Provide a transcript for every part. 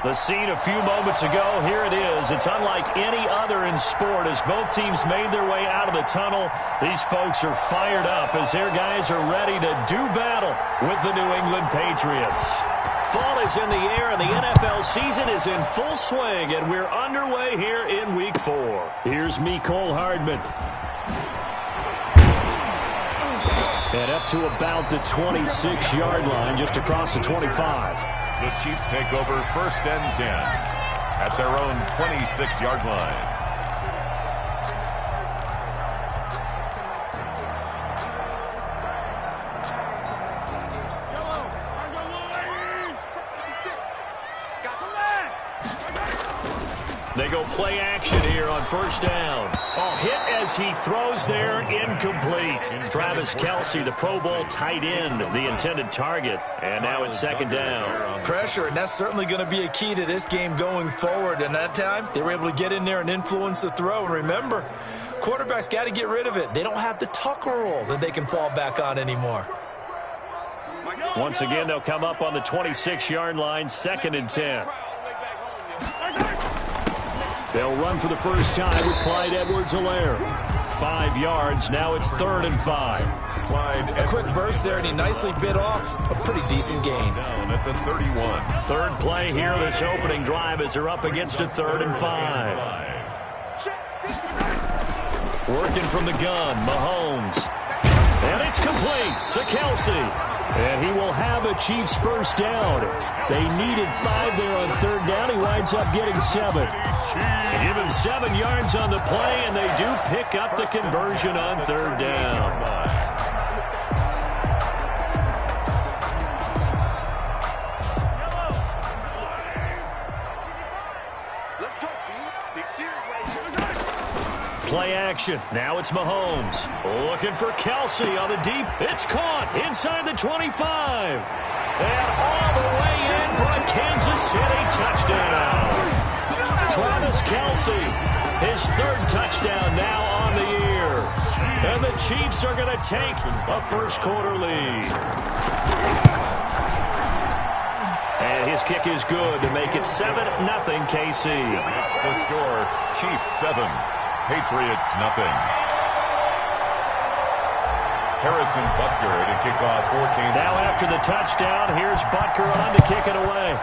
The scene a few moments ago, here it is. It's unlike any other in sport as both teams made their way out of the tunnel. These folks are fired up as their guys are ready to do battle with the New England Patriots. Fall is in the air and the NFL season is in full swing, and we're underway here in Week 4. Here's Mecole Hardman. And up to about the 26-yard line, just across the 25. The Chiefs take over 1st and 10 at their own 26-yard line. They go play action here on 1st down. Oh, hit as he throws there, incomplete. Travis Kelce, the Pro Bowl tight end, the intended target. And now it's 2nd down. Pressure, and that's certainly going to be a key to this game going forward. And that time, they were able to get in there and influence the throw. And remember, quarterbacks got to get rid of it. They don't have the tucker roll that they can fall back on anymore. Once again, they'll come up on the 26-yard line, 2nd and 10. They'll run for the first time with Clyde Edwards-Helaire. 5 yards. Now it's 3rd and 5. A quick burst there, and he nicely bit off a pretty decent gain. Down at the 31. Third play here, this opening drive, as they're up against a 3rd and 5. Working from the gun, Mahomes. And it's complete to Kelce. And he will have a Chiefs first down. They needed 5 there on 3rd down. He winds up getting 7. Give him 7 yards on the play, and they do pick up the conversion on 3rd down. Play action. Now it's Mahomes. Looking for Kelce on the deep. It's caught inside the 25. And all the way in for a Kansas City touchdown. Travis Kelce, his 3rd touchdown now on the year. And the Chiefs are going to take a first-quarter lead. And his kick is good to make it 7-0 KC. That's the score. Chiefs 7. Patriots nothing. Harrison Butker to kick off for Kansas. Now after the touchdown, here's Butker on to kick it away.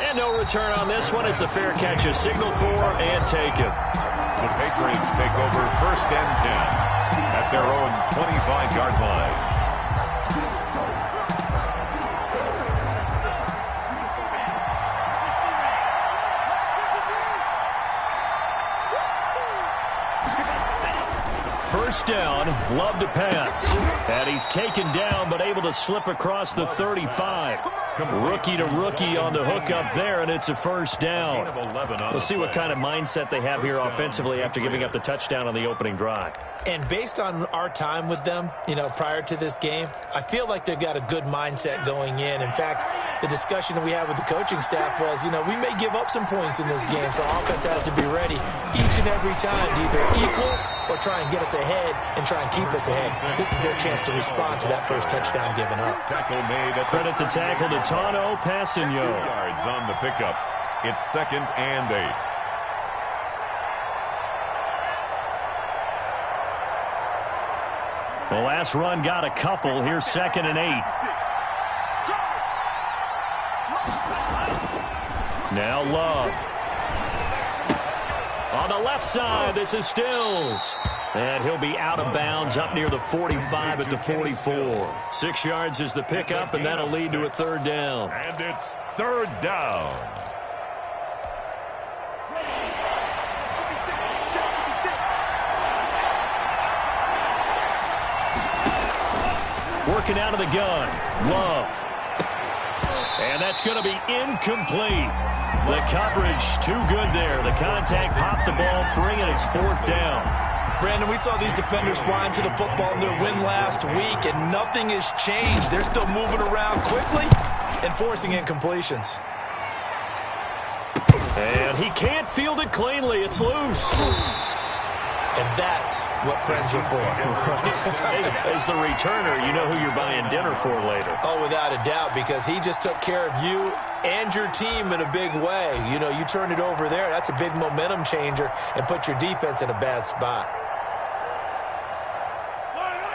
And no return on this one. It's a fair catch, a signal for and taken. The Patriots take over 1st and 10 at their own 25-yard line. First down, Love to pass. And he's taken down but able to slip across the 35. Rookie to rookie on the hook up there, and it's a first down. We'll see what kind of mindset they have here offensively after giving up the touchdown on the opening drive. And based on our time with them, prior to this game, I feel like they've got a good mindset going in. In fact, the discussion that we had with the coaching staff was, we may give up some points in this game, so our offense has to be ready each and every time to either equal or try and get us ahead and try and keep us ahead. This is their chance to respond to that first touchdown given up. Tackle made at credit to tackle to Tano Passigno. 2 yards on the pickup. It's 2nd and 8. The last run got a couple. Here's 2nd and 8. Now Love. On the left side, this is Stills. And he'll be out of bounds up near the 45 at the 44. 6 yards is the pickup, and that'll lead to a 3rd down. And it's 3rd down. Working out of the gun. Love. And that's going to be incomplete. The coverage too good there. The contact popped the ball free, and it's 4th down. Brandon, we saw these defenders flying to the football in their win last week, and nothing has changed. They're still moving around quickly and forcing incompletions. And he can't field it cleanly. It's loose. And that's what friends are for. As the returner, you know who you're buying dinner for later. Oh, without a doubt, because he just took care of you and your team in a big way. You know, you turn it over there, that's a big momentum changer and put your defense in a bad spot.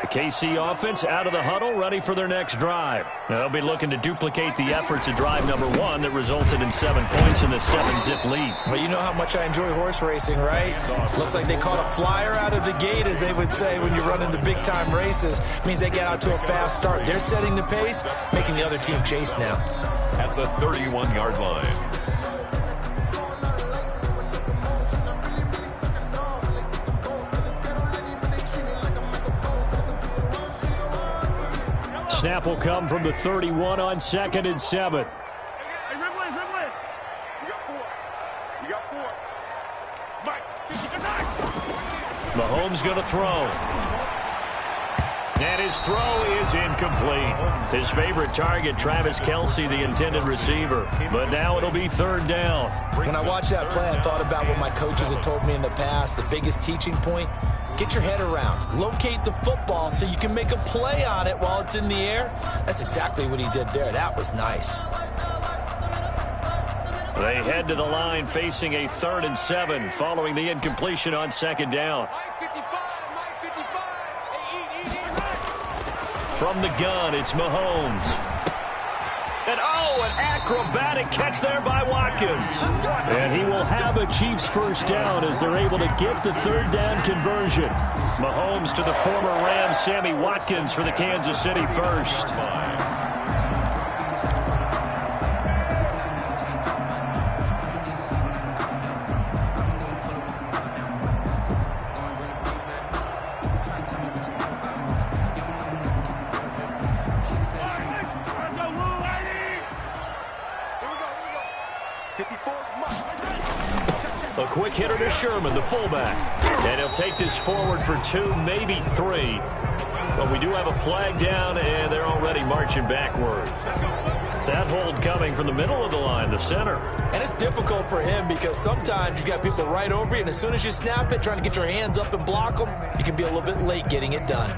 The KC offense out of the huddle, ready for their next drive. Now, they'll be looking to duplicate the efforts of drive number 1 that resulted in 7 points in the 7-zip lead. Well, you know how much I enjoy horse racing, right? Looks like they caught a flyer out of the gate, as they would say when you're running the big-time races. It means they get out to a fast start. They're setting the pace, making the other team chase now. At the 31-yard line. Snap will come from the 31 on 2nd and 7. Mahomes going to throw. And his throw is incomplete. His favorite target, Travis Kelce, the intended receiver. But now it'll be 3rd down. When I watched that play, I thought about what my coaches had told me in the past. The biggest teaching point, get your head around. Locate the football so you can make a play on it while it's in the air. That's exactly what he did there. That was nice. They head to the line facing a 3rd and 7 following the incompletion on 2nd down. From the gun, it's Mahomes. And an acrobatic catch there by Watkins. And he will have a Chiefs 1st down as they're able to get the 3rd down conversion. Mahomes to the former Rams, Sammy Watkins for the Kansas City 1st. A quick hitter to Sherman, the fullback. And he'll take this forward for 2, maybe 3. But we do have a flag down, and they're already marching backward. That hold coming from the middle of the line, the center. And it's difficult for him because sometimes you've got people right over you, and as soon as you snap it, trying to get your hands up and block them, you can be a little bit late getting it done.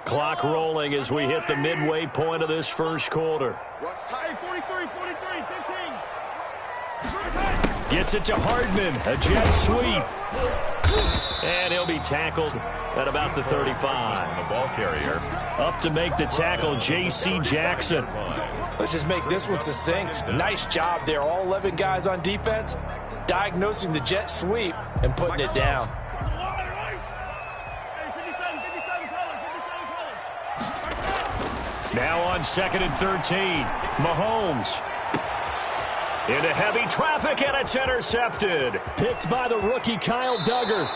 Clock rolling as we hit the midway point of this 1st quarter. Hey, 43, 15. Gets it to Hardman, a jet sweep. And he'll be tackled at about the 35. The ball carrier. Up to make the tackle, J.C. Jackson. Let's just make this one succinct. Nice job there. All 11 guys on defense, diagnosing the jet sweep and putting it down. Now on 2nd and 13, Mahomes. Into heavy traffic, and it's intercepted. Picked by the rookie Kyle Duggar.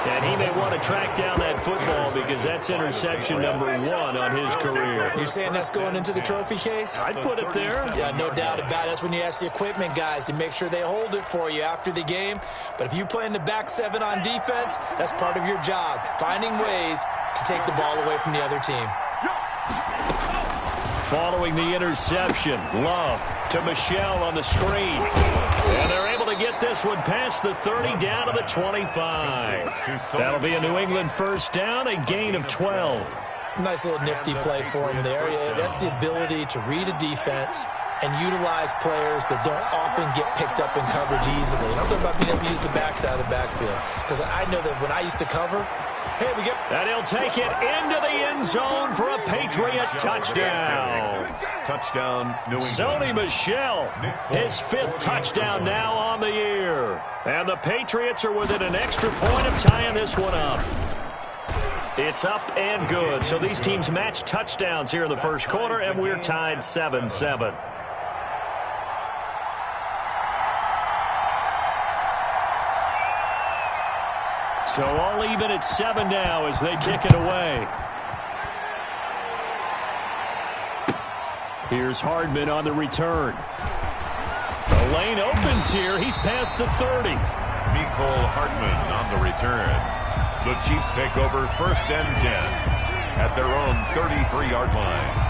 And he may want to track down that football because that's interception number 1 on his career. You're saying that's going into the trophy case? I'd put it there. Yeah, no doubt about it. That's when you ask the equipment guys to make sure they hold it for you after the game. But if you play in the back 7 on defense, that's part of your job, finding ways to take the ball away from the other team. Following the interception, Love to Michelle on the screen. And they're able to get this one past the 30 down to the 25. That'll be a New England 1st down, a gain of 12. Nice little nifty play for him there. That's the ability to read a defense and utilize players that don't often get picked up in coverage easily. And I'm talking about being able to use the backside of the backfield. Because I know that when I used to cover, hey, we get... And he'll take it into the end zone for a Patriot touchdown. Touchdown, New England. Sony Michel, his 5th touchdown now on the year. And the Patriots are within an extra point of tying this one up. It's up and good. So these teams match touchdowns here in the 1st quarter, and we're tied 7-7. So all even at 7 now as they kick it away. Here's Hardman on the return. The lane opens here. He's past the 30. Mecole Hardman on the return. The Chiefs take over 1st and 10 at their own 33-yard line.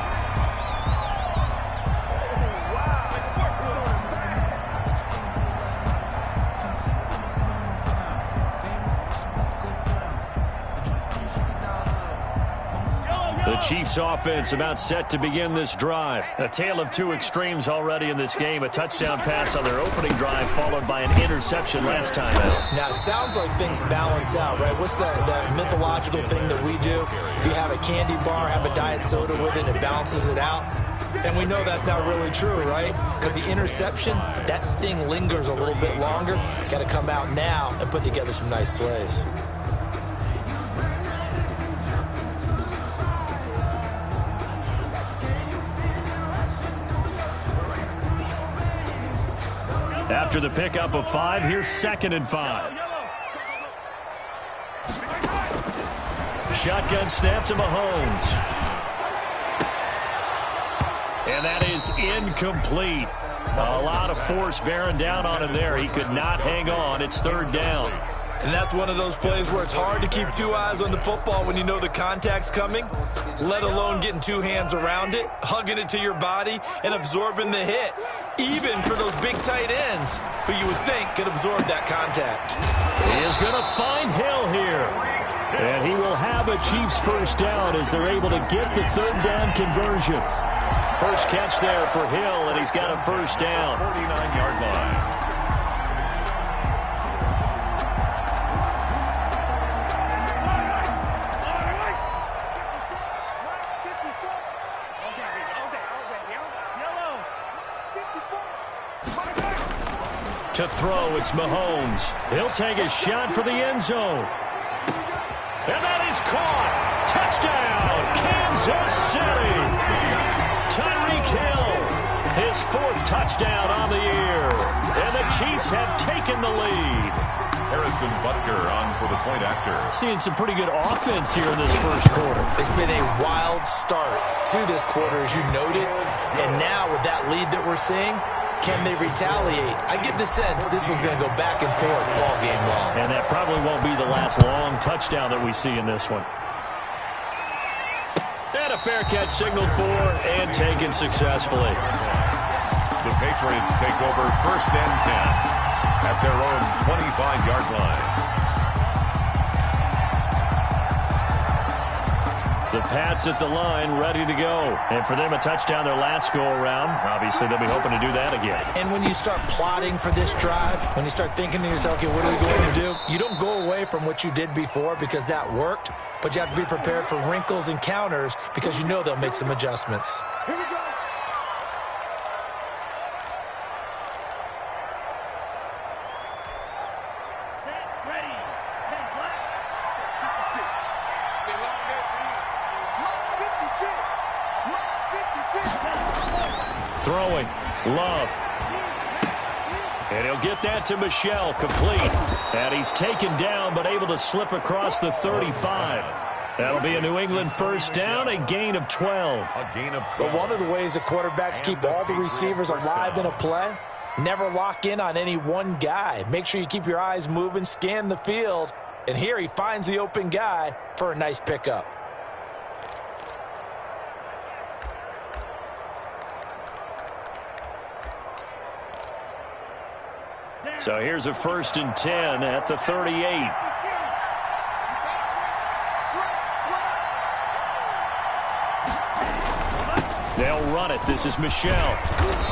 The Chiefs offense about set to begin this drive. A tale of two extremes already in this game. A touchdown pass on their opening drive followed by an interception last time out. Now, it sounds like things balance out, right? What's that mythological thing that we do? If you have a candy bar, have a diet soda with it, it balances it out. And we know that's not really true, right? Because the interception, that sting lingers a little bit longer. Got to come out now and put together some nice plays. After the pickup of 5, here's 2nd and 5. Shotgun snap to Mahomes. And that is incomplete. A lot of force bearing down on him there. He could not hang on. It's 3rd down. And that's one of those plays where it's hard to keep two eyes on the football when you know the contact's coming, let alone getting two hands around it, hugging it to your body, and absorbing the hit, even for those big tight ends who you would think could absorb that contact. He is going to find Hill here. And he will have a Chiefs 1st down as they're able to get the 3rd down conversion. First catch there for Hill, and he's got a 1st down. 49-yard line. To throw, it's Mahomes. He'll take a shot for the end zone. And that is caught. Touchdown, Kansas City. Tyreek Hill, his 4th touchdown on the year. And the Chiefs have taken the lead. Harrison Butker on for the point after. Seeing some pretty good offense here in this 1st quarter. It's been a wild start to this quarter, as you noted. And now with that lead that we're seeing, can they retaliate? I get the sense this one's going to go back and forth all game long. And that probably won't be the last long touchdown that we see in this one. And a fair catch signaled for and taken successfully. The Patriots take over 1st and 10 at their own 25-yard line. The Pats at the line, ready to go. And for them, a touchdown their last go-around. Obviously, they'll be hoping to do that again. And when you start plotting for this drive, when you start thinking to yourself, okay, what are we going to do? You don't go away from what you did before because that worked, but you have to be prepared for wrinkles and counters because you know they'll make some adjustments. Here we go. Set, ready. 10 black. 56. Throwing, Love. And he'll get that to Michel, complete. And he's taken down, but able to slip across the 35. That'll be a New England 1st down, a gain of 12. A gain of 12. But one of the ways the quarterbacks keep all the receivers alive in a play, never lock in on any one guy. Make sure you keep your eyes moving, scan the field. And here he finds the open guy for a nice pickup. So here's a 1st and 10 at the 38. They'll run it. This is Michel.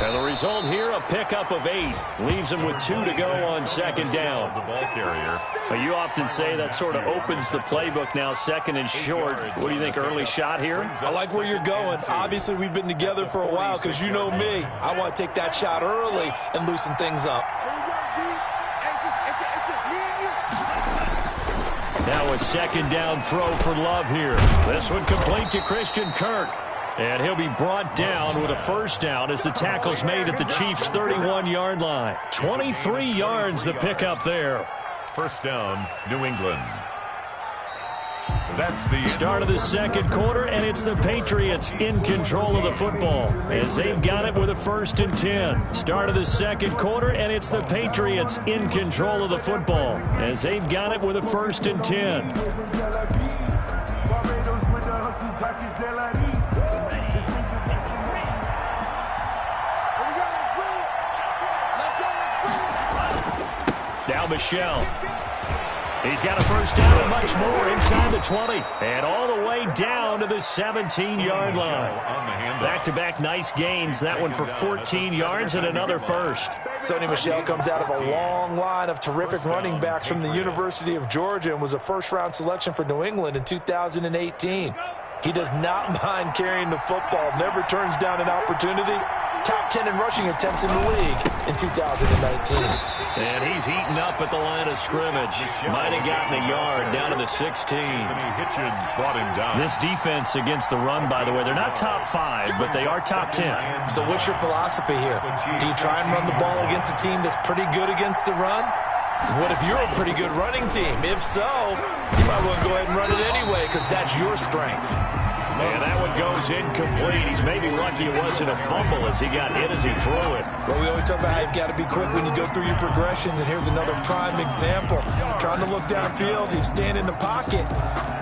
And the result here, a pickup of 8. Leaves him with 2 to go on 2nd down. The ball carrier. But you often say that sort of opens the playbook now, 2nd and short. What do you think, early shot here? I like where you're going. Obviously, we've been together for a while because you know me. I want to take that shot early and loosen things up. Now a 2nd down throw for Love here. This one complete to Christian Kirk. And he'll be brought down with a 1st down as the tackle's made at the Chiefs' 31-yard line. 23 yards the pickup there. 1st down, New England. That's the start of the second quarter, and it's the Patriots in control of the football as they've got it with a 1st and 10. Start of the second quarter, and it's the Patriots in control of the football as they've got it with a 1st and 10. Now Michelle. He's got a 1st down and much more inside the 20. And all the way down to the 17-yard line. Back-to-back nice gains. That one for 14 yards and another 1st. Sony Michel comes out of a long line of terrific running backs from the University of Georgia and was a first-round selection for New England in 2018. He does not mind carrying the football, never turns down an opportunity. Top 10 in rushing attempts in the league in 2019. And he's heating up at the line of scrimmage. Might have gotten a yard down to the 16. Brought him down. This defense against the run, by the way, they're not top 5, but they are top 10. So what's your philosophy here? Do you try and run the ball against a team that's pretty good against the run? What if you're a pretty good running team? If so, you might want to go ahead and run it anyway because that's your strength. And that one goes incomplete. He's maybe lucky it wasn't a fumble as he got hit as he threw it. Well, we always talk about how you've got to be quick when you go through your progressions, and here's another prime example. Trying to look downfield, he was standing in the pocket,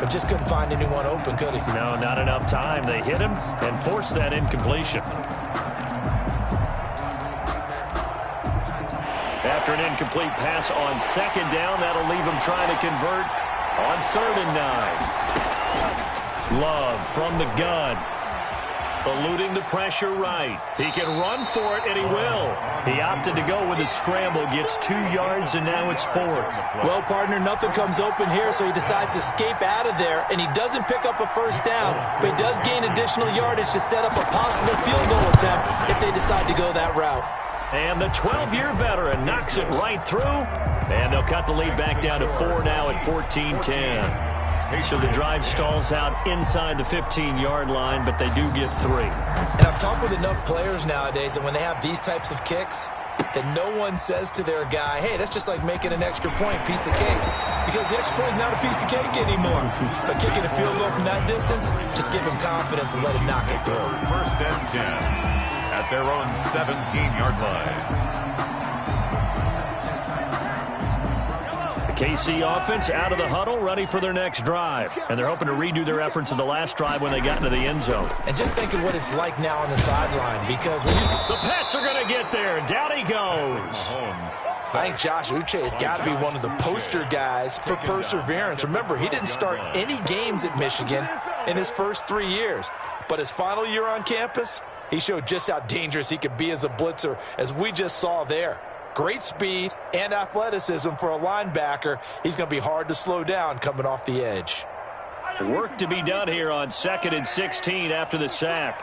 but just couldn't find anyone open, could he? No, not enough time. They hit him and forced that incompletion. After an incomplete pass on 2nd down, that'll leave him trying to convert on 3rd and 9. Love from the gun. Eluding the pressure right. He can run for it, and he will. He opted to go with a scramble, gets 2 yards, and now it's 4th. Well, partner, nothing comes open here, so he decides to escape out of there, and he doesn't pick up a 1st down, but he does gain additional yardage to set up a possible field goal attempt if they decide to go that route. And the 12-year veteran knocks it right through, and they'll cut the lead back down to 4 now at 14-10. So the drive stalls out inside the 15-yard line, but they do get 3. And I've talked with enough players nowadays that when they have these types of kicks, that no one says to their guy, hey, that's just like making an extra point, piece of cake. Because the extra point is not a piece of cake anymore. But kicking a field goal from that distance, just give him confidence and let him knock it through. 1st and 10 at their own 17-yard line. KC offense out of the huddle, ready for their next drive. And they're hoping to redo their efforts in the last drive when they got into the end zone. And just think of what it's like now on the sideline, because when the Pats are going to get there. Down he goes. I think Josh Uche has got to be one of the poster guys for perseverance. Remember, he didn't start any games at Michigan in his first 3 years. But his final year on campus, he showed just how dangerous he could be as a blitzer, as we just saw there. Great speed and athleticism for a linebacker. He's going to be hard to slow down coming off the edge. Work to be done here on 2nd and 16 after the sack.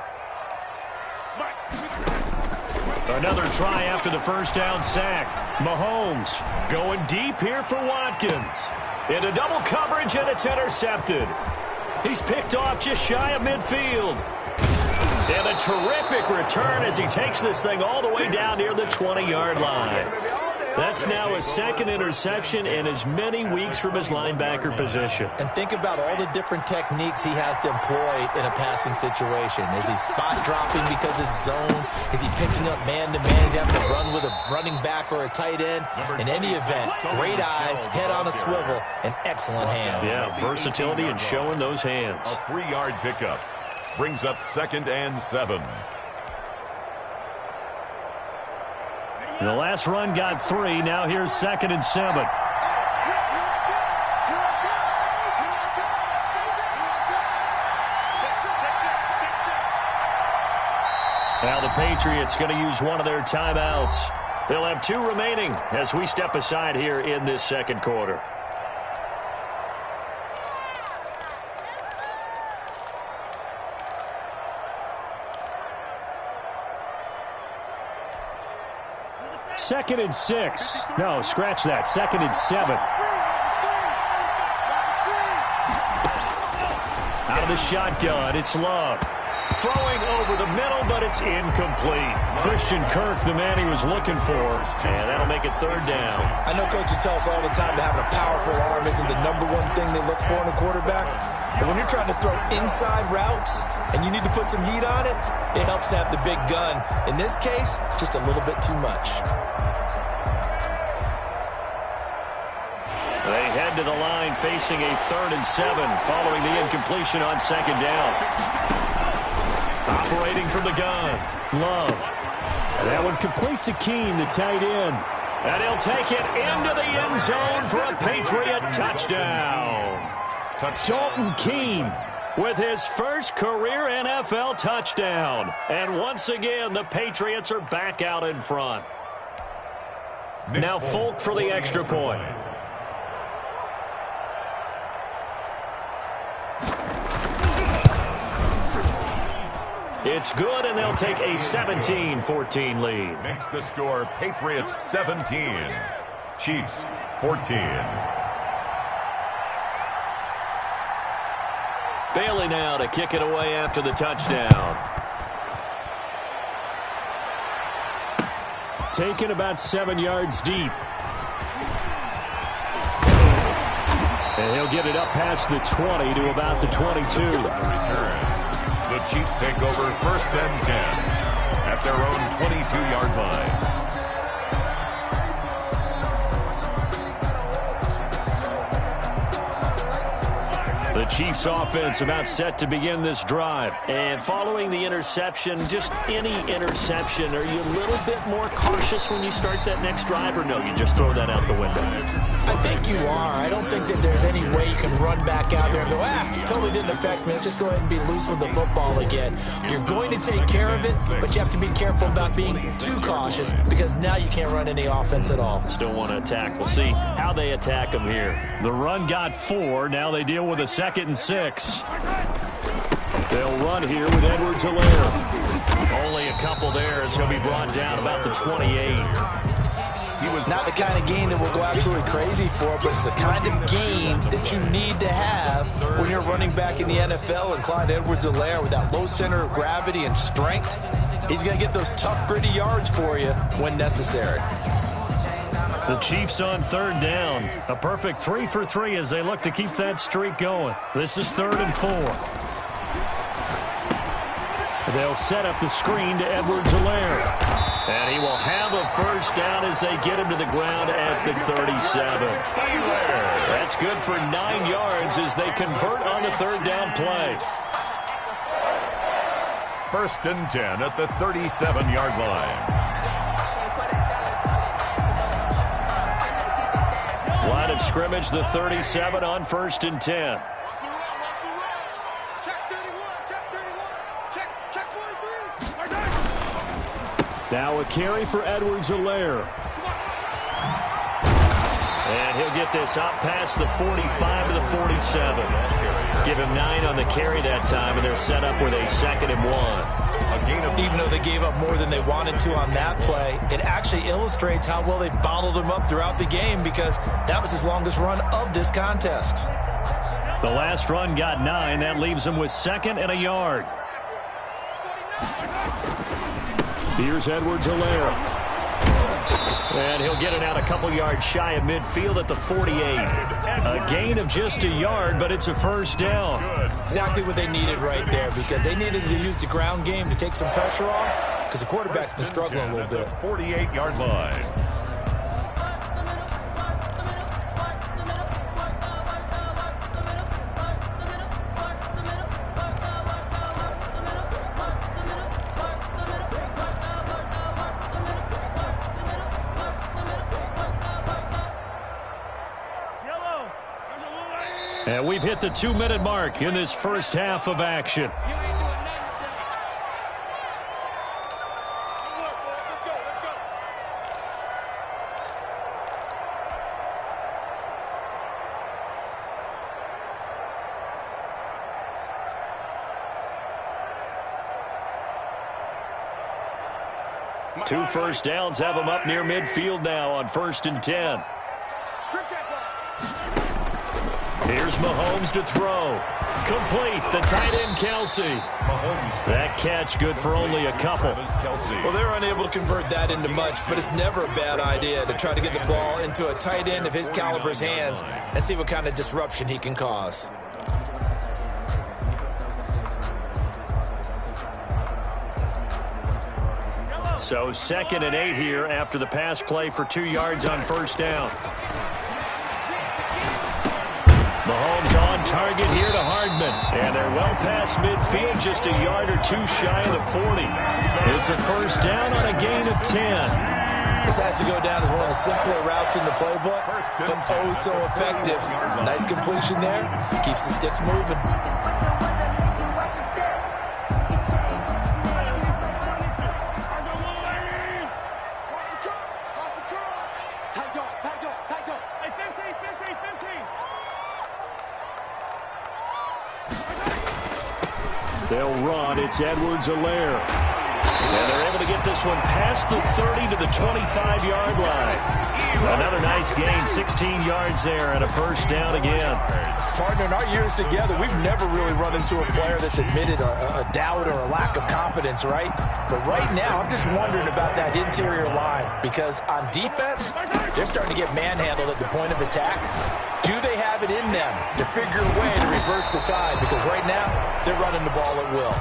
Another try after the 1st down sack. Mahomes going deep here for Watkins. Into double coverage, and it's intercepted. He's picked off just shy of midfield. And a terrific return as he takes this thing all the way down near the 20-yard line. That's now his 2nd interception in as many weeks from his linebacker position. And think about all the different techniques he has to employ in a passing situation. Is he spot dropping because it's zone? Is he picking up man-to-man? Is he having to run with a running back or a tight end? In any event, great eyes, head on a swivel, and excellent hands. Yeah, versatility and showing those hands. A 3-yard pickup brings up 2nd and 7. The last run got 3. Now here's 2nd and 7. Now the Patriots going to use one of their timeouts. They'll have 2 remaining as we step aside here in this second quarter. Second and 6. No, scratch that. 2nd and 7. Out of the shotgun, it's Love. Throwing over the middle, but it's incomplete. Christian Kirk, the man he was looking for, and that'll make it 3rd down. I know coaches tell us all the time that having a powerful arm isn't the #1 thing they look for in a quarterback. But when you're trying to throw inside routes and you need to put some heat on it, it helps have the big gun. In this case, just a little bit too much. They head to the line facing a 3rd and 7 following the incompletion on 2nd down. Operating from the gun, Love. And that one complete to Keene, the tight end. And he'll take it into the end zone for a Patriot touchdown. Dalton Keene with his first career NFL touchdown. And once again, the Patriots are back out in front. Now Folk for the extra point. It's good, and they'll take a 17-14 lead. Makes the score Patriots 17, Chiefs 14. Bailey now to kick it away after the touchdown. Taken about 7 yards deep. And he'll get it up past the 20 to about the 22. The Chiefs take over 1st and 10 at their own 22-yard line. The Chiefs offense about set to begin this drive. And following the interception, just any interception, are you a little bit more cautious when you start that next drive, or no, you just throw that out the window? I think you are. I don't think that there's any way you can run back out there and go, totally didn't affect me. Let's just go ahead and be loose with the football again. You're going to take care of it, but you have to be careful about being too cautious because now you can't run any offense at all. Still want to attack. We'll see how they attack them here. The run got 4. Now they deal with a 2nd and 6. They'll run here with Edwards-Helaire. Only a couple there as he'll be brought down about the 28. He was not the kind of game that we'll go absolutely crazy for, but it's the kind of game that you need to have when you're running back in the NFL. And Clyde Edwards-Helaire, with that low center of gravity and strength, he's going to get those tough, gritty yards for you when necessary. The Chiefs on 3rd down. A perfect 3 for 3 as they look to keep that streak going. This is 3rd and 4. They'll set up the screen to Edwards-Helaire. And he will have a 1st down as they get him to the ground at the 37. That's good for 9 yards as they convert on the 3rd down play. 1st and 10 at the 37-yard line. Line of scrimmage, the 37 on 1st and 10. Now a carry for Edwards-Helaire. And he'll get this up past the 45 to the 47. Give him 9 on the carry that time, and they're set up with a 2nd and 1. Even though they gave up more than they wanted to on that play, it actually illustrates how well they bottled him up throughout the game because that was his longest run of this contest. The last run got 9. That leaves him with 2nd and a yard. Here's Edwards-Helaire. And he'll get it out a couple yards shy of midfield at the 48. A gain of just a yard, but it's a 1st down. Exactly what they needed right there because they needed to use the ground game to take some pressure off because the quarterback's been struggling a little bit. 48-yard line. And we've hit the 2-minute mark in this first half of action. Two first downs have them up near midfield now on 1st and 10. Here's Mahomes to throw. Complete. The tight end, Kelsey. That catch good for only a couple. Well, they're unable to convert that into much, but it's never a bad idea to try to get the ball into a tight end of his caliber's hands and see what kind of disruption he can cause. So 2nd and 8 here after the pass play for 2 yards on first down. Mahomes on target here to Hardman. And they're well past midfield, just a yard or two shy of the 40. It's a first down on a gain of 10. This has to go down as one of the simpler routes in the playbook, but oh so effective. Nice completion there. Keeps the sticks moving. They'll run. It's Edwards-Helaire. And they're able to get this one past the 30 to the 25-yard line. Another nice gain, 16 yards there, and a first down again. Partner, in our years together, we've never really run into a player that's admitted a doubt or a lack of confidence, right? But right now, I'm just wondering about that interior line, because on defense, they're starting to get manhandled at the point of attack. Do they have it in them to figure a way to reverse the tide? Because right now, they're running the ball at will.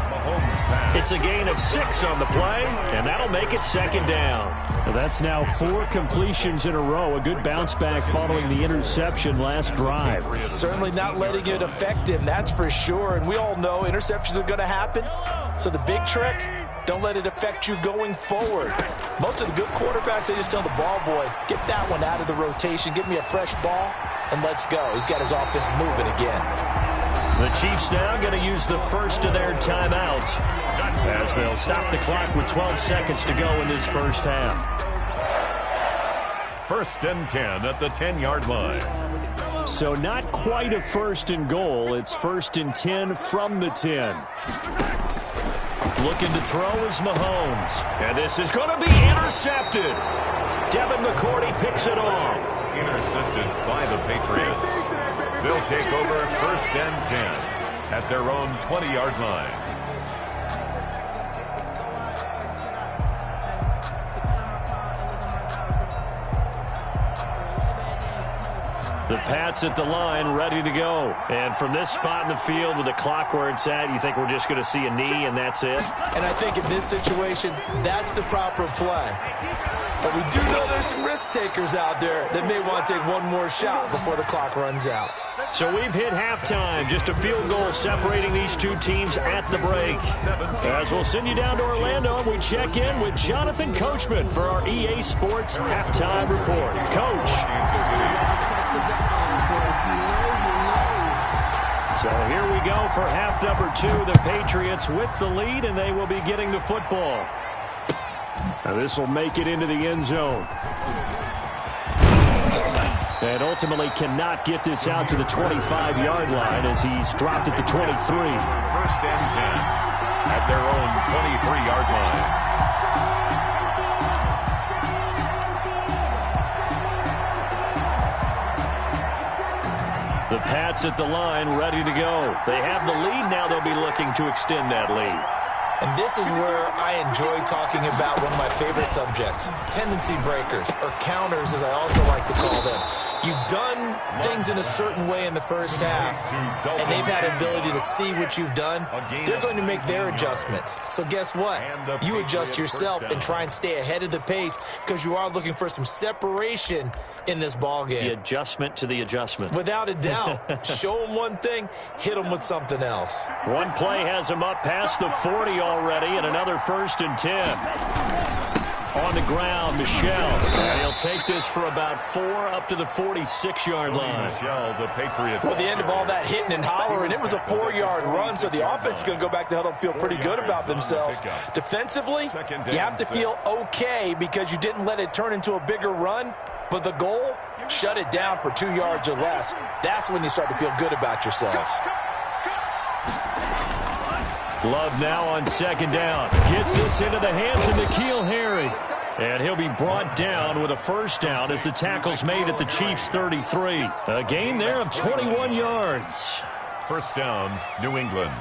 It's a gain of 6 on the play, and that'll make it 2nd down. That's now 4 completions in a row. A good bounce back following the interception last drive. Certainly not letting it affect him, that's for sure. And we all know interceptions are going to happen. So the big trick, don't let it affect you going forward. Most of the good quarterbacks, they just tell the ball boy, get that one out of the rotation, give me a fresh ball, and let's go. He's got his offense moving again. The Chiefs now going to use the first of their timeouts as they'll stop the clock with 12 seconds to go in this first half. 1st and 10 at the 10-yard line. So not quite a 1st and goal. It's 1st and 10 from the 10. Looking to throw is Mahomes. And this is going to be intercepted. Devin McCourty picks it off. Intercepted by the Patriots. They'll take over 1st and 10 at their own 20-yard line. The Pats at the line, ready to go. And from this spot in the field with the clock where it's at, you think we're just going to see a knee and that's it? And I think in this situation, that's the proper play. But we do know there's some risk takers out there that may want to take one more shot before the clock runs out. So we've hit halftime. Just a field goal separating these two teams at the break. As we'll send you down to Orlando, and we check in with Jonathan Coachman for our EA Sports Halftime Report. Coach. So here we go for half number 2. The Patriots with the lead, and they will be getting the football. Now this will make it into the end zone. And ultimately cannot get this out to the 25-yard line as he's dropped at the 23. 1st and 10 at their own 23-yard line. The Pats at the line, ready to go. They have the lead now. They'll be looking to extend that lead. And this is where I enjoy talking about one of my favorite subjects, tendency breakers, or counters as I also like to call them. You've done things in a certain way in the first half, and they've had an ability to see what you've done. They're going to make their adjustments. So guess what? You adjust yourself and try and stay ahead of the pace because you are looking for some separation in this ball game. The adjustment to the adjustment. Without a doubt. Show them one thing, hit them with something else. One play has them up past the 40 already, and another 1st and 10. On the ground, Michel. And he'll take this for about 4 up to the 46-yard line. Michel, the Patriot. Well, the end of all that hitting and hollering, it was a 4-yard run, so the offense is going to go back to huddle and feel pretty good about themselves. Defensively, you have to feel okay because you didn't let it turn into a bigger run, but the goal, shut it down for 2 yards or less. That's when you start to feel good about yourselves. Love now on 2nd down. Gets this into the hands of N'Keal Harry. And he'll be brought down with a first down as the tackle's made at the Chiefs' 33. A gain there of 21 yards. 1st down, New England.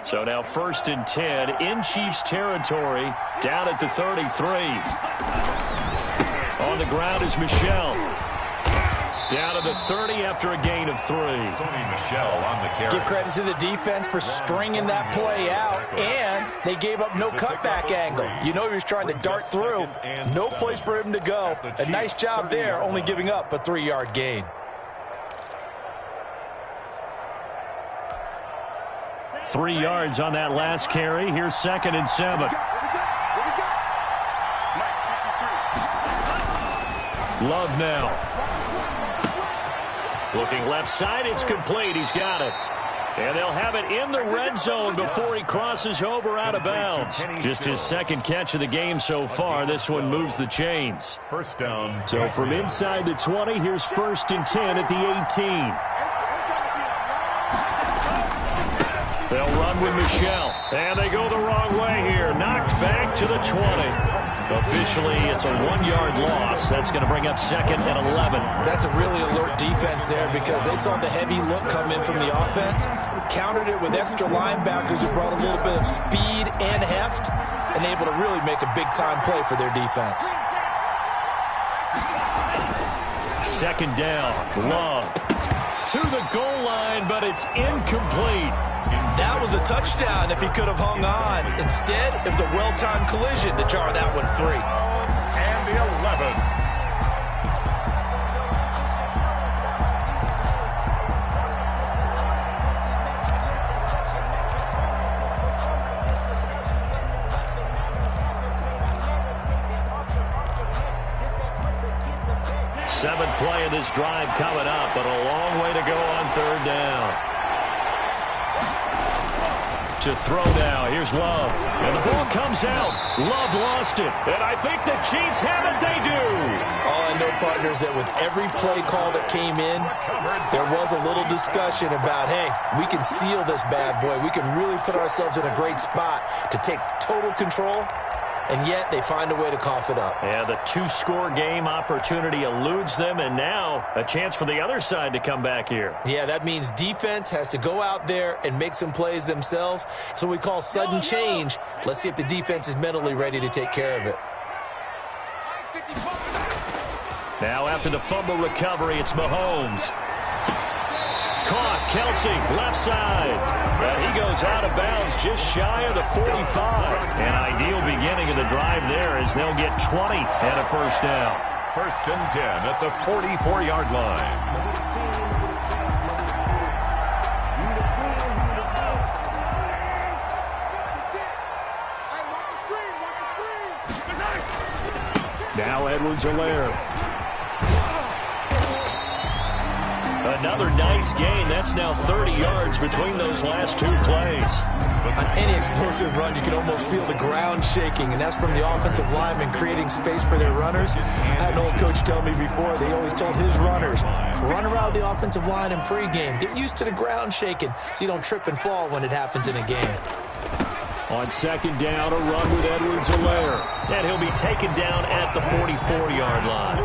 So now 1st and 10 in Chiefs territory, down at the 33. On On the ground is Michelle. Down to the 30 after a gain of 3. Sony Michelle on the carry. Give credit to the defense for stringing that play out, and they gave up no cutback angle. You know he was trying to dart through. No place for him to go. A nice job there, only giving up a 3-yard gain. 3 yards on that last carry. Here's 2nd and 7. Love now. Looking left side, it's complete. He's got it. And they'll have it in the red zone before he crosses over out of bounds. Just his 2nd catch of the game so far. This one moves the chains. First down. So from inside the 20, here's 1st and 10 at the 18. They'll run with Michelle. And they go the wrong way here. Knocked back to the 20. Officially, it's a 1-yard loss. That's going to bring up 2nd and 11. That's a really alert defense there because they saw the heavy look come in from the offense, countered it with extra linebackers who brought a little bit of speed and heft, and able to really make a big-time play for their defense. 2nd down. Love to the goal line, but it's incomplete. That was a touchdown if he could have hung on. Instead, it was a well-timed collision to jar that one free. And the 11. Seventh play of this drive coming up, but a long way to go on 3rd down. To throw now. Here's Love. And the ball comes out. Love lost it. And I think the Chiefs have it. They do. Oh, I know, partners, that with every play call that came in, there was a little discussion about, hey, we can seal this bad boy. We can really put ourselves in a great spot to take total control. And yet they find a way to cough it up. Yeah, the 2-score game opportunity eludes them, and now a chance for the other side to come back here. Yeah, that means defense has to go out there and make some plays themselves. So we call sudden change. Let's see if the defense is mentally ready to take care of it. Now after the fumble recovery, it's Mahomes. Caught, Kelsey, left side. And he goes out of bounds just shy of the 45. An ideal beginning of the drive there as they'll get 20 and a 1st down. 1st and 10 at the 44-yard line. Now Edwards-Helaire. Another nice gain. That's now 30 yards between those last 2 plays. On any explosive run, you can almost feel the ground shaking, and that's from the offensive linemen creating space for their runners. I had an old coach tell me before, they always told his runners, run around the offensive line in pregame. Get used to the ground shaking so you don't trip and fall when it happens in a game. On 2nd down, a run with Edwards-Helaire. And he'll be taken down at the 44-yard line.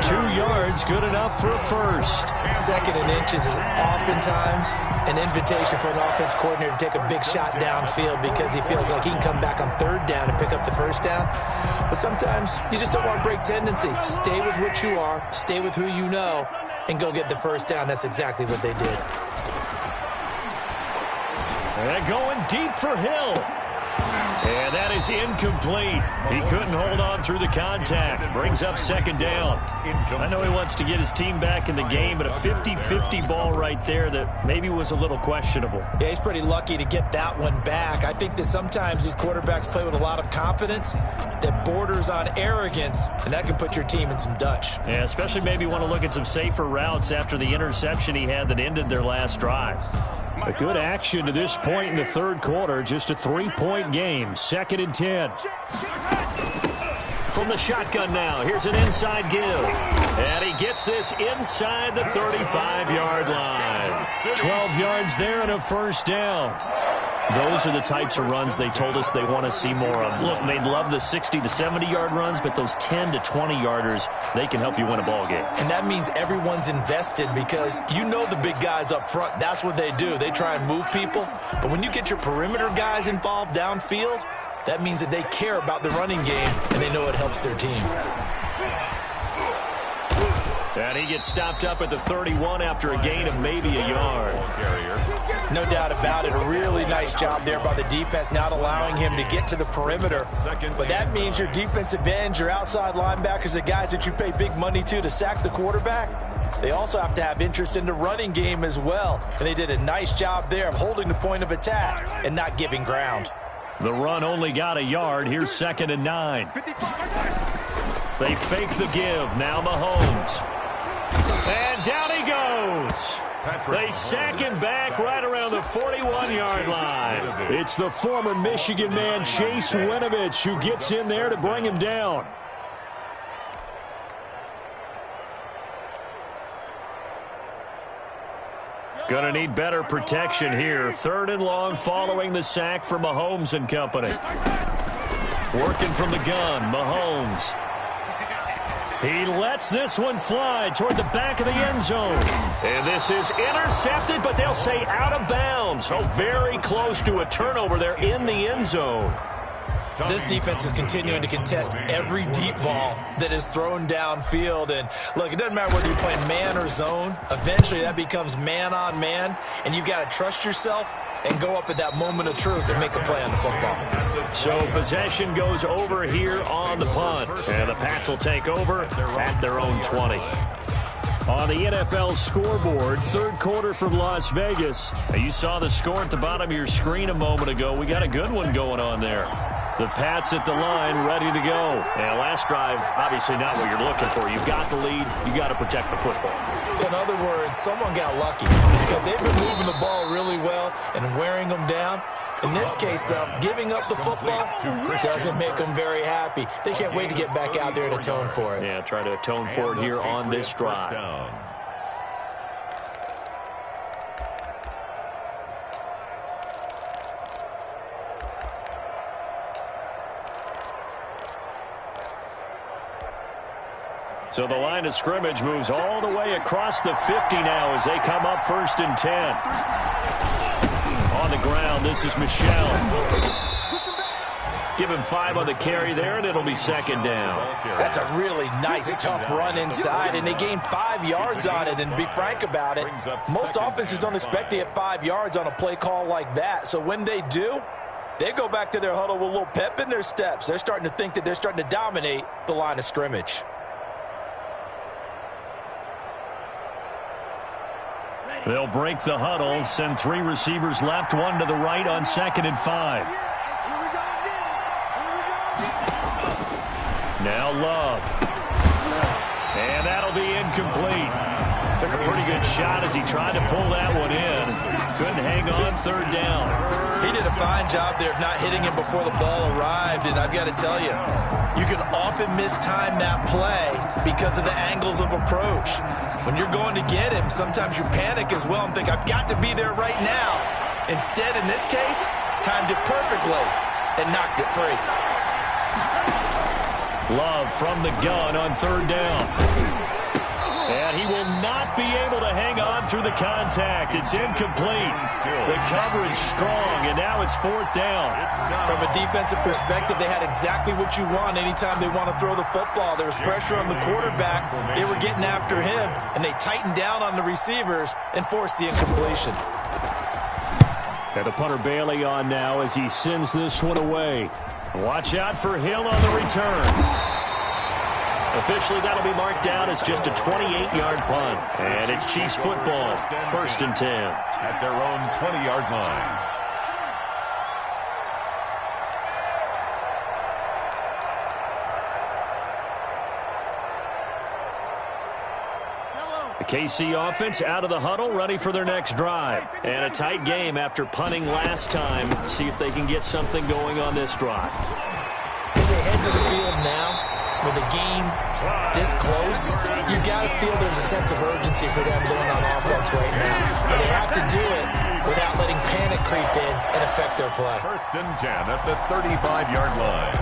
2 yards, good enough for a 1st. 2nd and inches is oftentimes an invitation for an offense coordinator to take a big shot downfield because he feels like he can come back on 3rd down and pick up the 1st down. But sometimes you just don't want break tendency. Stay with what you are, stay with who you know, and go get the 1st down. That's exactly what they did. And going deep for Hill. And that is incomplete. He couldn't hold on through the contact. Brings up 2nd down. I know he wants to get his team back in the game, but a 50-50 ball right there that maybe was a little questionable. Yeah, he's pretty lucky to get that one back. I think that sometimes these quarterbacks play with a lot of confidence that borders on arrogance, and that can put your team in some Dutch. Yeah, especially maybe want to look at some safer routes after the interception he had that ended their last drive. A good action to this point in the 3rd quarter. Just a 3-point game. 2nd and 10. From the shotgun now. Here's an inside give. And he gets this inside the 35-yard line. 12 yards there and a 1st down. Those are the types of runs they told us they want to see more of. Look, they'd love the 60 to 70-yard runs, but those 10 to 20-yarders, they can help you win a ball game. And that means everyone's invested because you know the big guys up front, that's what they do. They try and move people. But when you get your perimeter guys involved downfield, that means that they care about the running game and they know it helps their team. And he gets stopped up at the 31 after a gain of maybe a yard. No doubt about it. A really nice job there by the defense, not allowing him to get to the perimeter. But that means your defensive ends, your outside linebackers, the guys that you pay big money to sack the quarterback, they also have to have interest in the running game as well. And they did a nice job there of holding the point of attack and not giving ground. The run only got a yard. Here's 2nd and 9. They fake the give. Now Mahomes. And down he goes. They sack him back right around the 41-yard line. It's the former Michigan man, Chase Winovich, who gets in there to bring him down. Gonna need better protection here. 3rd and long following the sack for Mahomes and company. Working from the gun, Mahomes. He lets this one fly toward the back of the end zone. And this is intercepted, but they'll say out of bounds. So very close to a turnover there in the end zone. This defense is continuing to contest every deep ball that is thrown downfield. And, look, it doesn't matter whether you're playing man or zone. Eventually that becomes man on man, and you've got to trust yourself and go up at that moment of truth and make a play on the football. So possession goes over here on the punt. And the Pats will take over at their own 20. On the NFL scoreboard, 3rd quarter from Las Vegas. You saw the score at the bottom of your screen a moment ago. We got a good one going on there. The Pats at the line, ready to go. And last drive, obviously not what you're looking for. You've got the lead. You've got to protect the football. So in other words, someone got lucky because they've been moving the ball really well and wearing them down. In this case, though, giving up the football doesn't make them very happy. They can't wait to get back out there and atone for it. Yeah, try to atone for it here on this drive. So the line of scrimmage moves all the way across the 50 now as they come up 1st and 10. On the ground, this is Michel. Give him 5 on the carry there, and it'll be 2nd down. That's a really nice, tough run inside, and they gained 5 yards on it. And to be frank about it, most offenses don't expect to get 5 yards on a play call like that. So when they do, they go back to their huddle with a little pep in their steps. They're starting to think that they're starting to dominate the line of scrimmage. They'll break the huddle, send 3 receivers left, 1 to the right on 2nd and 5. Now Love. And that'll be incomplete. Took a pretty good shot as he tried to pull that one in. Couldn't hang on 3rd down. He did a fine job there of not hitting him before the ball arrived, and I've got to tell you, you can often mistime that play because of the angles of approach. When you're going to get him, sometimes you panic as well and think, I've got to be there right now. Instead, in this case, timed it perfectly and knocked it free. Love from the gun on 3rd down. And he will not be able to hang on through the contact. It's incomplete. The coverage strong, and now it's 4th down. From a defensive perspective, they had exactly what you want anytime they want to throw the football. There was pressure on the quarterback. They were getting after him, and they tightened down on the receivers and forced the incompletion. And the punter Bailey on now as he sends this one away. Watch out for Hill on the return. Officially, that'll be marked down as just a 28-yard punt. And it's Chiefs football, 1st and 10. At their own 20-yard line. The KC offense out of the huddle, ready for their next drive. And a tight game after punting last time. See if they can get something going on this drive. As they head to the field now, with a game this close, you got to feel there's a sense of urgency for them going on offense right now. But they have to do it without letting panic creep in and affect their play. 1st and 10 at the 35-yard line.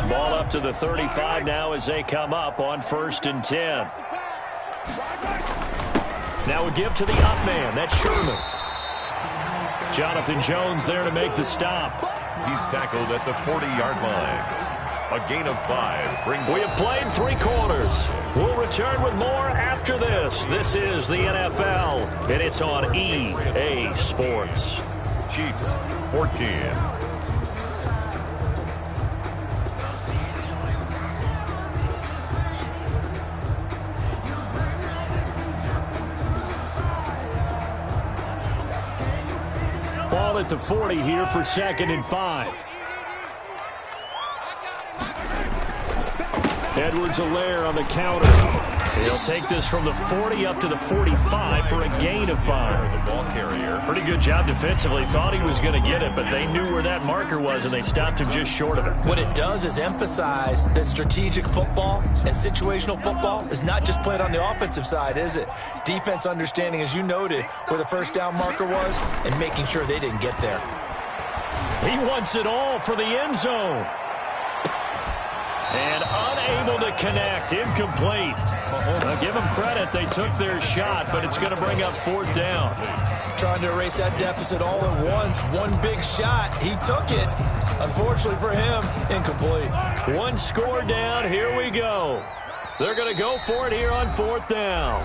Ball up to the 35 now as they come up on 1st and 10. Now a give to the up man. That's Sherman. Jonathan Jones there to make the stop. He's tackled at the 40-yard line. A gain of 5 brings... We have played 3 quarters. We'll return with more after this. This is the NFL, and it's on EA Sports. Chiefs, 14. Ball at the 40 here for 2nd and 5. Edwards-Helaire on the counter. He'll take this from the 40 up to the 45 for a gain of 5. The ball carrier. Pretty good job defensively. Thought he was going to get it, but they knew where that marker was, and they stopped him just short of it. What it does is emphasize that strategic football and situational football is not just played on the offensive side, is it? Defense understanding, as you noted, where the first down marker was and making sure they didn't get there. He wants it all for the end zone. And unable to connect. Incomplete. Now give them credit. They took their shot, but it's going to bring up 4th down. Trying to erase that deficit all at once. One big shot. He took it. Unfortunately for him, incomplete. 1 score down. Here we go. They're going to go for it here on 4th down.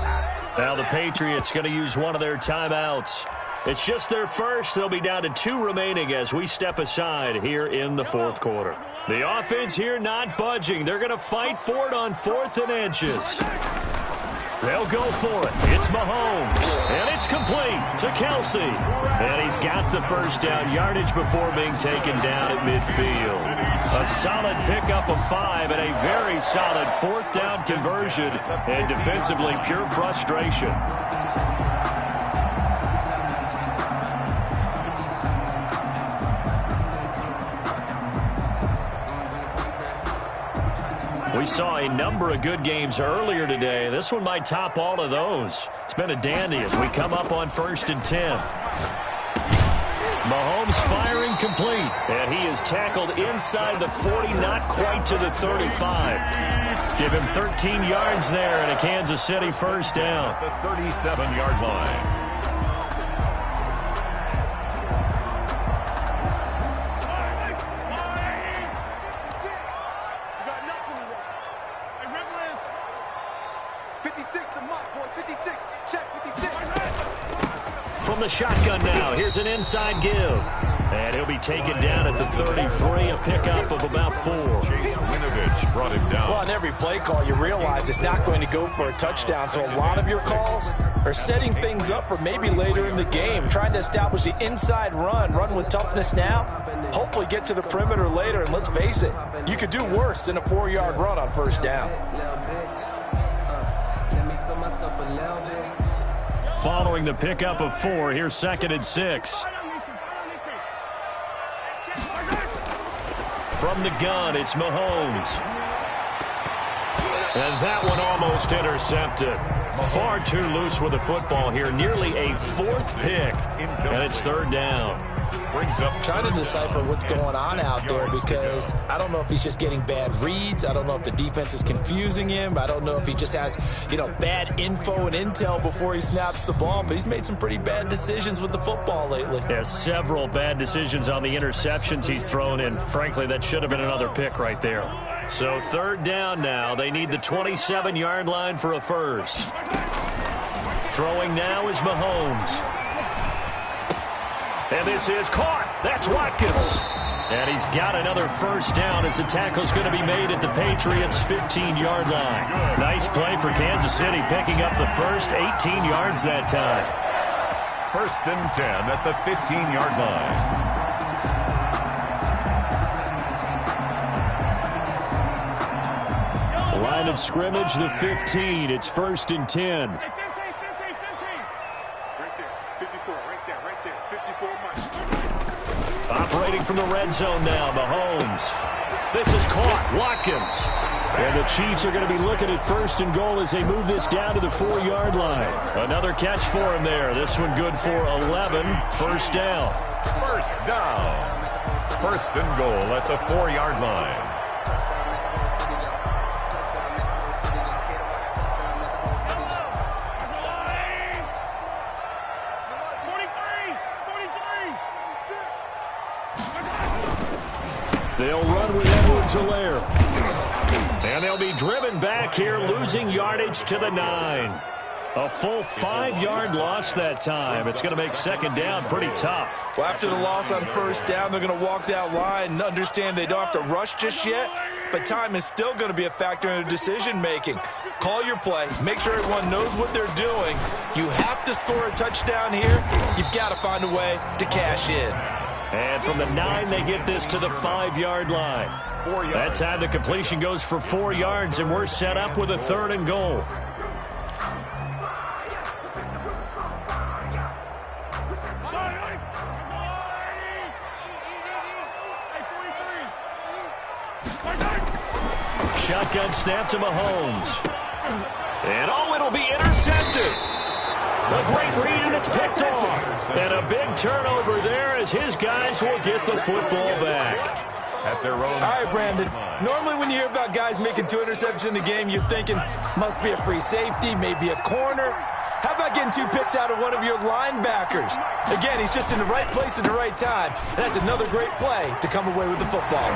Now the Patriots going to use one of their timeouts. It's just their first. They'll be down to 2 remaining as we step aside here in the 4th quarter. The offense here not budging. They're going to fight for it on 4th and inches. They'll go for it. It's Mahomes. And it's complete to Kelsey. And he's got the first down yardage before being taken down at midfield. A solid pickup of 5 and a very solid 4th down conversion. And defensively, pure frustration. We saw a number of good games earlier today. This one might top all of those. It's been a dandy as we come up on 1st and 10. Mahomes firing complete. And he is tackled inside the 40, not quite to the 35. Give him 13 yards there and a Kansas City first down. The 37-yard line. From the shotgun now, here's an inside give. And he'll be taken down at the 33, a pickup of about 4. Winovich brought him down. Well, on every play call, you realize it's not going to go for a touchdown. So a lot of your calls are setting things up for maybe later in the game, trying to establish the inside run with toughness now, hopefully get to the perimeter later. And let's face it, you could do worse than a 4-yard run on first down. Following the pickup of 4, here's 2nd and 6. From the gun, it's Mahomes. And that one almost intercepted. Far too loose with the football here. Nearly a 4th pick. And it's 3rd down. Brings up trying to decipher what's going on out there because I don't know if he's just getting bad reads. I don't know if the defense is confusing him. I don't know if he just has, bad info and intel before he snaps the ball. But he's made some pretty bad decisions with the football lately. Yeah, several bad decisions on the interceptions he's thrown in. Frankly, that should have been another pick right there. So 3rd down now. They need the 27-yard line for a first. Throwing now is Mahomes. And this is caught. That's Watkins. And he's got another first down as the tackle's going to be made at the Patriots' 15-yard line. Nice play for Kansas City, picking up the first 18 yards that time. 1st and 10 at the 15-yard line. Line of scrimmage, the 15. It's 1st and 10. Operating from the red zone now, Mahomes. This is caught. Watkins. And the Chiefs are going to be looking at 1st and goal as they move this down to the 4-yard line. Another catch for him there. This one good for 11. First down. First down. 1st and goal at the 4-yard line. They'll run with Edwards-Helaire. And they'll be driven back here, losing yardage to the 9. A full 5-yard loss that time. It's going to make second down pretty tough. Well, after the loss on first down, they're going to walk that line and understand they don't have to rush just yet, but time is still going to be a factor in their decision-making. Call your play. Make sure everyone knows what they're doing. You have to score a touchdown here. You've got to find a way to cash in. And from the 9, they get this to the 5-yard line. That time the completion goes for 4 yards, and we're set up with a 3rd and goal. Shotgun snap to Mahomes. And it'll be intercepted. A great read, and it's picked off. And a big turnover there as his guys will get the football back. At their own. All right, Brandon. Normally when you hear about guys making 2 interceptions in the game, you're thinking must be a free safety, maybe a corner. How about getting 2 picks out of one of your linebackers? Again, he's just in the right place at the right time. And that's another great play to come away with the football.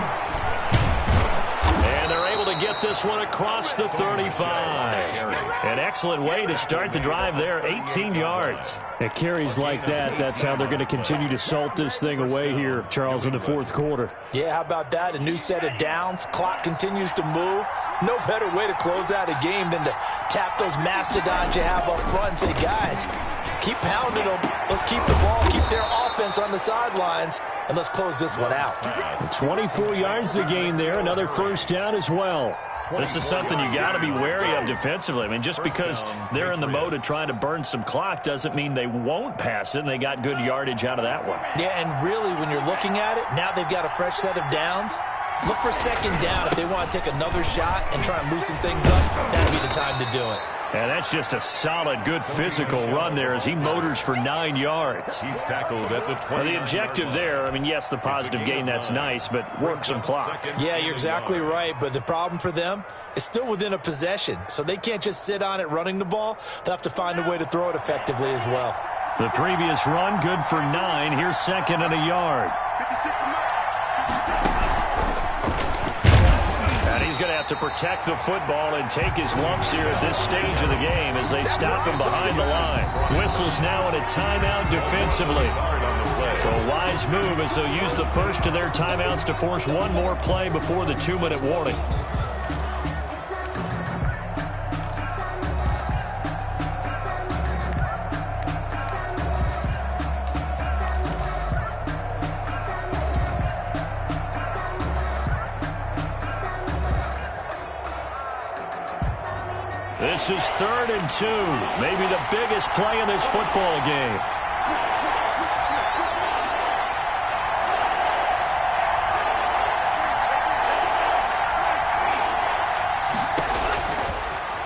And they're able to get this one across the 35. An excellent way to start the drive there, 18 yards. At carries like that, that's how they're going to continue to salt this thing away here, Charles, in the 4th quarter. Yeah, how about that? A new set of downs. Clock continues to move. No better way to close out a game than to tap those mastodons you have up front and say, guys, keep pounding them. Let's keep the ball, keep their offense on the sidelines, and let's close this one out. 24 yards to gain there, another first down as well. This is something you got to be wary of defensively. I mean, just because they're in the mode of trying to burn some clock doesn't mean they won't pass it, and they got good yardage out of that one. Yeah, and really, when you're looking at it, now they've got a fresh set of downs. Look for second down if they want to take another shot and try and loosen things up. That'd be the time to do it. And that's just a solid, good physical run there as he motors for 9 yards. He's tackled at the 20. Well, the objective there, I mean, yes, the positive gain, that's nice, but work some clock. Yeah, you're exactly right, but the problem for them is still within a possession, so they can't just sit on it running the ball. They'll have to find a way to throw it effectively as well. The previous run, good for 9. Here's 2nd and a yard. And he's going to have to protect the football and take his lumps here at this stage of the game as they stop him behind the line. Whistles now in a timeout defensively. So a wise move as they'll use the first of their timeouts to force one more play before the 2-minute warning. This is 3rd and 2, maybe the biggest play in this football game.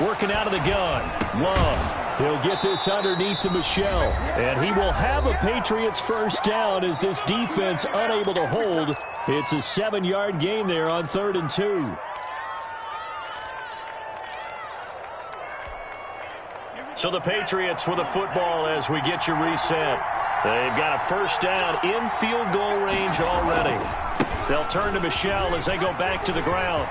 Working out of the gun, Love. He'll get this underneath to Michel, and he will have a Patriots first down as this defense unable to hold. It's a 7-yard gain there on 3rd and 2. So the Patriots with a football as we get you reset. They've got a first down in field goal range already. They'll turn to Michel as they go back to the ground.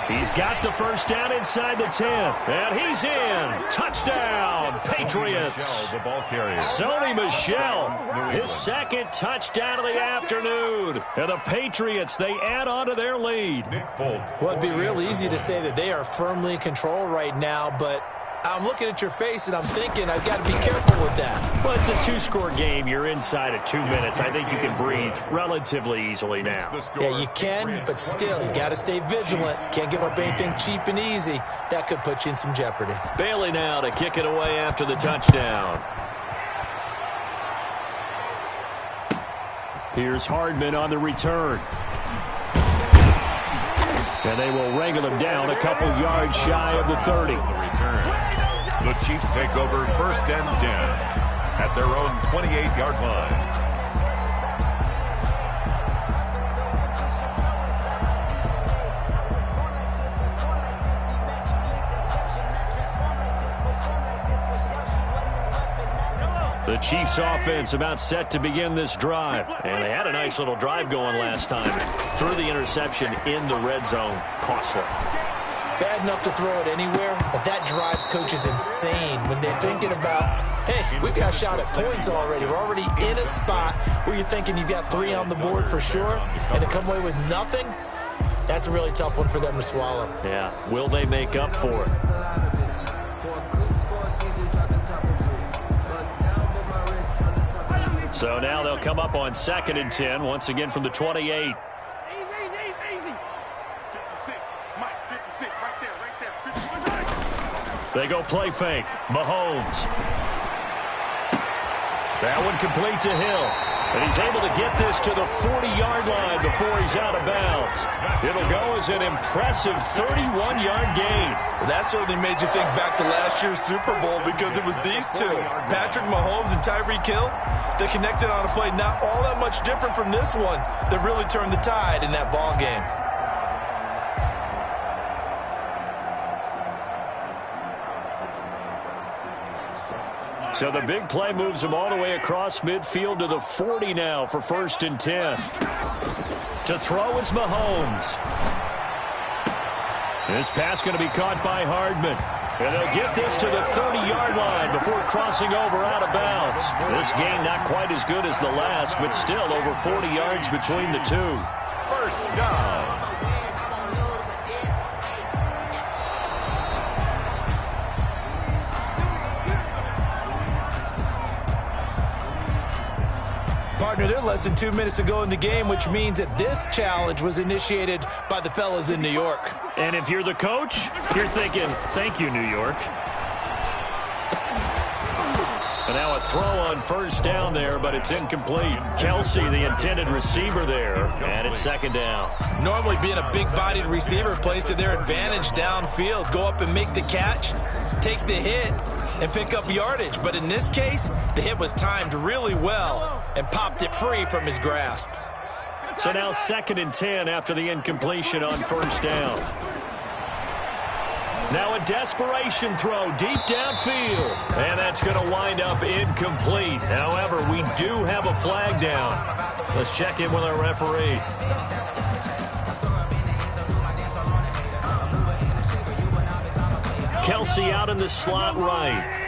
He's got the first down inside the 10. And he's in. Touchdown, Patriots. The ball carrier. Sony Michel, his 2nd touchdown of the afternoon. And the Patriots, they add on to their lead. Well, it'd be real easy to say that they are firmly in control right now, but I'm looking at your face and I'm thinking I've got to be careful with that. Well, it's a 2-score game. You're inside of 2 minutes. I think you can breathe relatively easily now. Yeah, you can, but still, you got to stay vigilant. Can't give up anything cheap and easy. That could put you in some jeopardy. Bailey now to kick it away after the touchdown. Here's Hardman on the return. And they will wrangle him down a couple yards shy of the 30. The Chiefs take over 1st and 10 at their own 28-yard line. The Chiefs offense about set to begin this drive. And they had a nice little drive going last time. Threw the interception in the red zone. Costly. Bad enough to throw it anywhere, but that drives coaches insane when they're thinking about, hey, we've got a shot at points already. We're already in a spot where you're thinking you've got 3 on the board for sure, and to come away with nothing, that's a really tough one for them to swallow. Yeah, will they make up for it? So now they'll come up on 2nd and 10, once again from the 28. They go play fake. Mahomes. That one complete to Hill. And he's able to get this to the 40-yard line before he's out of bounds. It'll go as an impressive 31-yard gain. That certainly made you think back to last year's Super Bowl because it was these two, Patrick Mahomes and Tyreek Hill. They connected on a play not all that much different from this one that really turned the tide in that ball game. So the big play moves him all the way across midfield to the 40 now for 1st and 10. To throw is Mahomes. This pass going to be caught by Hardman. And they'll get this to the 30-yard line before crossing over out of bounds. This game not quite as good as the last, but still over 40 yards between the two. 1st down. Partner, they're less than 2 minutes ago in the game, which means that this challenge was initiated by the fellas in New York. And if you're the coach, you're thinking, thank you, New York. And now a throw on 1st down there, but it's incomplete. Kelsey, the intended receiver there, and it's 2nd down. Normally being a big-bodied receiver plays to their advantage downfield. Go up and make the catch, take the hit, and pick up yardage. But in this case, the hit was timed really well and popped it free from his grasp. So now 2nd and 10 after the incompletion on 1st down. Now a desperation throw deep downfield. And that's going to wind up incomplete. However, we do have a flag down. Let's check in with our referee. Kelsey out in the slot right.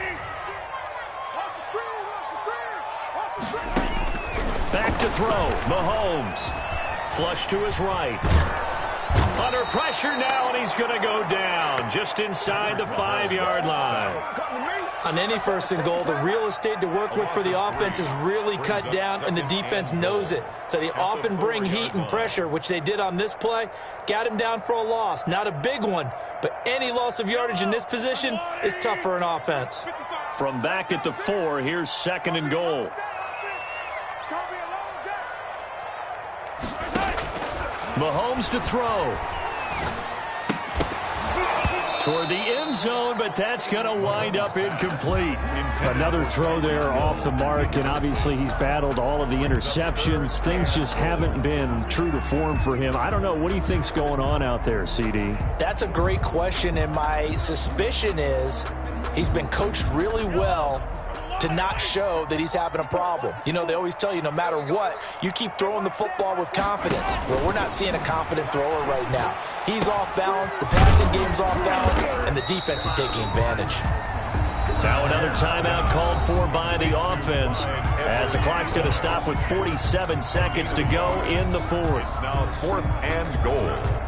Back to throw. Mahomes. Flush to his right. Under pressure now, and he's going to go down just inside the 5-yard line. On any 1st and goal, the real estate to work with for the offense is really cut down, and the defense knows it. So they often bring heat and pressure, which they did on this play. Got him down for a loss. Not a big one, but any loss of yardage in this position is tough for an offense. From back at the 4, here's 2nd and goal. Mahomes to throw. Toward the end zone, but that's going to wind up incomplete. Another throw there off the mark, and obviously he's battled all of the interceptions. Things just haven't been true to form for him. I don't know. What do you think's going on out there, CD? That's a great question, and my suspicion is he's been coached really well to not show that he's having a problem. You know, they always tell you no matter what, you keep throwing the football with confidence. Well, we're not seeing a confident thrower right now. He's off balance, the passing game's off balance, and the defense is taking advantage. Now another timeout called for by the offense as the clock's going to stop with 47 seconds to go in the 4th. Now 4th and goal.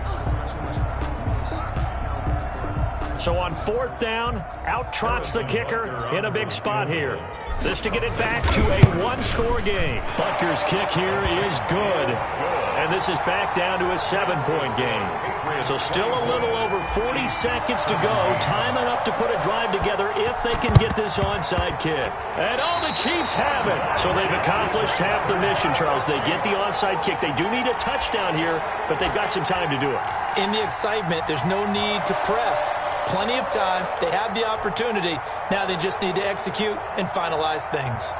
So on 4th down, out trots the kicker in a big spot here. This to get it back to a one-score game. Butker's kick here is good. And this is back down to a 7-point game. So still a little over 40 seconds to go. Time enough to put a drive together if they can get this onside kick. And the Chiefs have it. So they've accomplished half the mission, Charles. They get the onside kick. They do need a touchdown here, but they've got some time to do it. In the excitement, there's no need to press. Plenty of time. They have the opportunity. Now they just need to execute and finalize things.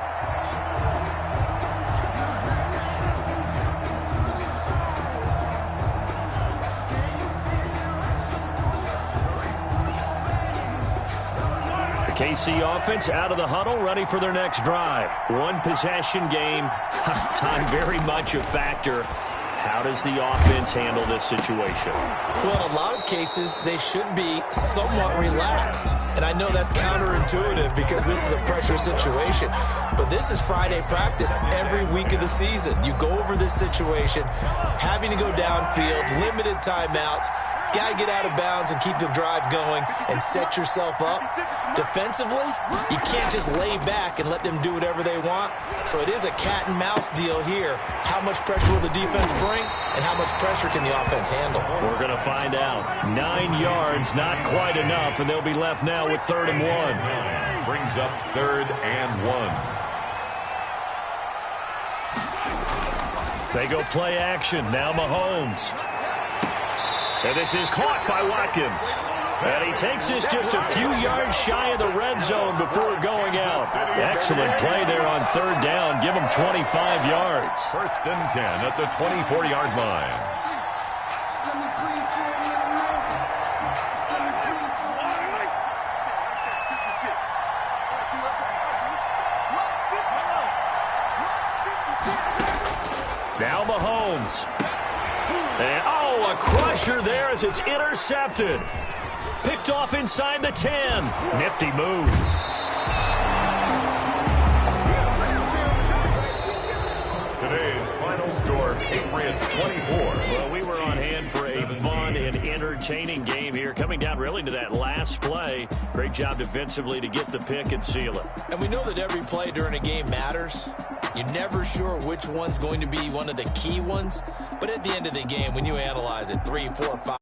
KC offense out of the huddle, ready for their next drive. One possession game. Time very much a factor. How does the offense handle this situation? Well, in a lot of cases, they should be somewhat relaxed. And I know that's counterintuitive because this is a pressure situation. But this is Friday practice every week of the season. You go over this situation, having to go downfield, limited timeouts, got to get out of bounds and keep the drive going and set yourself up. Defensively, you can't just lay back and let them do whatever they want. So it is a cat and mouse deal here. How much pressure will the defense bring and how much pressure can the offense handle? We're going to find out. 9 yards, not quite enough, and they'll be left now with 3rd and 1. Brings up 3rd and 1. They go play action. Now Mahomes. And this is caught by Watkins. And he takes this just a few yards shy of the red zone before going out. Excellent play there on 3rd down. Give him 25 yards. 1st and 10 at the 24-yard line. Now Mahomes. And, a crusher there as it's intercepted. Picked off inside the 10. Nifty move. Today's final score, Patriots 24. Well, we were on hand for a fun and entertaining game here. Coming down really to that last play. Great job defensively to get the pick and seal it. And we know that every play during a game matters. You're never sure which one's going to be one of the key ones. But at the end of the game, when you analyze it, 3, 4, 5.